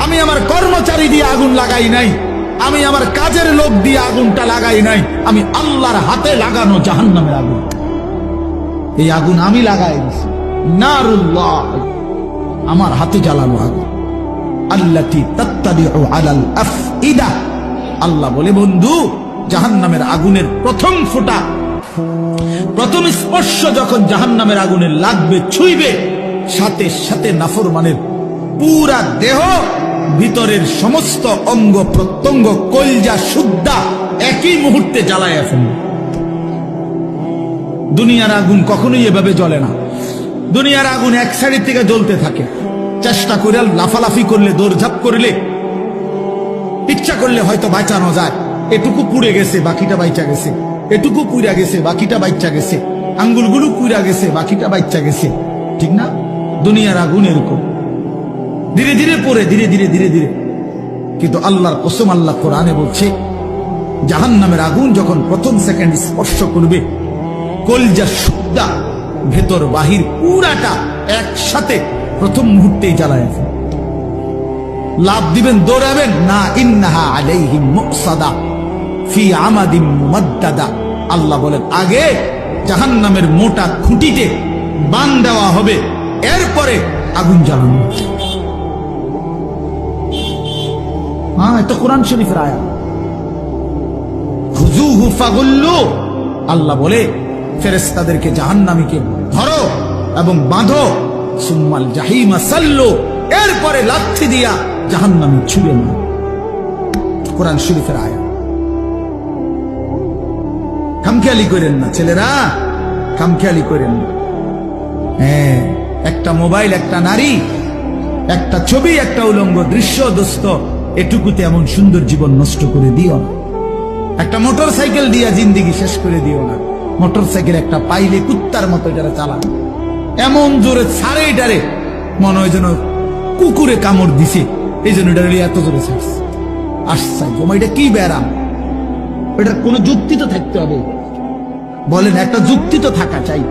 আমি আমার কর্মচারী দিয়ে আগুন লাগাই নাই, আমি আমার কাজের লোক দিয়ে আগুনটা লাগাই নাই, আমি আল্লাহর হাতে লাগানো জাহান্নামের আগুন। এই আগুন আমি লাগাই দিছি, নারুল্লাহ, আমার হাতে জ্বালানো আগুন। আল্লাতী তাত্তালিউ আলাল আফইদা, আল্লাহ বলে বন্ধু জাহান্নামের আগুনের প্রথম ফোঁটা, প্রথম স্পর্শ যখন জাহান্নামের আগুনের লাগবে, ছুঁইবে, সাথে সাথে নাফরমানের পুরা দেহ, ভিতরের সমস্ত অঙ্গ প্রত্যঙ্গ, কলজা সুদ্ধা একই মুহূর্তে জ্বালায় ফেলবে। দুনিয়ার আগুন কখনোই এভাবে জ্বলে না। দুনিয়ার আগুন এক সাইড থেকে জ্বলতে থাকে, চেষ্টা করে লাফালাফি করলে, দৌড়ঝাঁপ করলে, ইচ্ছা করলে হয়তো বাঁচানো যায়। এটুকু পুড়ে গেছে, বাকিটা বাইচা গেছে, এটুকু পুড়া গেছে, বাকিটা বাইচা গেছে, আঙ্গুলগুলো পুড়া গেছে, বাকিটা বাইচা গেছে, ঠিক না? দুনিয়ার আগুন এরকম ধীরে ধীরে পড়ে, ধীরে ধীরে ধীরে ধীরে। কিন্তু আল্লাহর কসম, আল্লাহ কোরআনে বলছে জাহান্নামের আগুন যখন প্রথম সেকেন্ড স্পর্শ করবে, কলজা সুদ্ধা ভেতর বাহির পুরাটা একসাথে প্রথম মুহূর্তেই জ্বালায় আছে। লাভ দিবেন, দৌড়াবেন না, ইন্নাহা আলাইহিম মুসাদা ফি আমাদিম মুমাদ্দাদা। আল্লাহ বলেন আগে জাহান্নামের মোটা খুঁটিতে বান দেওয়া হবে, এরপরে আগুন জ্বালানো হবে। হ্যাঁ, এটা কোরআন শরীফের আয়াত। খুযুহু ফাগুল্লু, আল্লাহ বলে ফেরেশতাদেরকে জাহান্নামীকে ধরো এবং বাঁধো, সুম্মাল জাহিমা সাল্লু, এরপরে লাথি দিয়া জাহান্নামী ছুঁড়ে না। কোরআন শরীফের আয়াত। খামখেয়ালি করেন না ছেলেরা, খামখেয়ালি করেন না। হ্যাঁ, একটা মোবাইল, একটা নারী, একটা ছবি, একটা উলঙ্গ দৃশ্য, দোস্ত, এটুকুতে এমন সুন্দর জীবন নষ্ট করে দিও না। একটা মোটর সাইকেল দিয়া জিন্দিগি শেষ করে দিও না। মোটর সাইকেল একটা পাইলে কুত্তার মতো যারা চালান, এমন জোরে ছাড়ে, এটারে মনে হয় যেন কুকুরে কামড় দিছে, এই জন্য এটা এত জোরে ছাড়ছে। আশ্চর্য, এটা কি ব্যারাম? এটার কোন যুক্তি তো থাকতে হবে, বলেন, একটা যুক্তি তো থাকা চাই।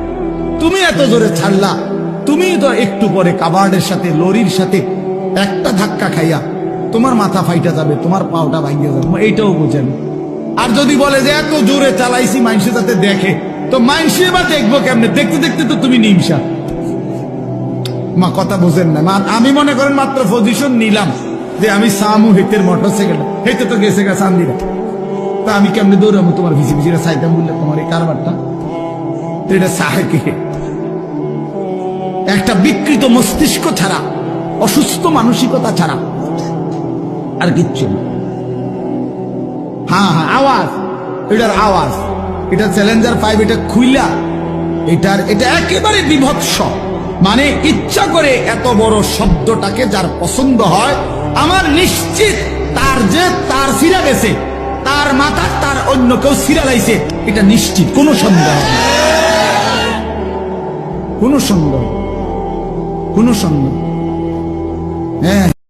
তুমি এত জোরে ছাড়লা, তুমি তো একটু পরে কাবার্ডের সাথে, লরির সাথে একটা ধাক্কা খাইয়া তোমার মাথা ফাইটা যাবে, তোমার পাওটা ভাঙিয়ে যাবে, এইটাও বোঝেন। আর যদি বলে যে এত জোরে চালাইছি মানুষে যাতে দেখে, তো মানুষে বা দেখবো কেমনে? দেখতে দেখতে তো তুমি নিমসা। মা কথা বোঝেন না। আমি মনে করেন মাত্র পজিশন নিলাম যে আমি সামু হেতের মোটর সাইকেল, হেতে তো গেছে গা চান্দিরা, তা আমি কেমনে দৌড়াবো তোমার ভিসি ভিসিরা চাইতাম বললে তোমার এই কারবারটা? তো এটা সাহে কে? একটা বিকৃত মস্তিষ্ক ছাড়া, অসুস্থ মানসিকতা ছাড়া আর কিচ্ছু না। হ্যাঁ হ্যাঁ, আওয়াজ, এটার আওয়াজ, এটা চ্যালেঞ্জার 5, এটা খুইলা, এটা একেবারে বিভৎস। মানে ইচ্ছা করে এত বড় শব্দটাকে যার পছন্দ হয়, আমার নিশ্চিত তার সিরা গেছে, তার মাথা তার অন্য কেউ সিরা লাইছে, এটা নিশ্চিত, কোনো সন্দেহ, কোনো সন্দেহ, কোনো সন্দেহ। হ্যাঁ।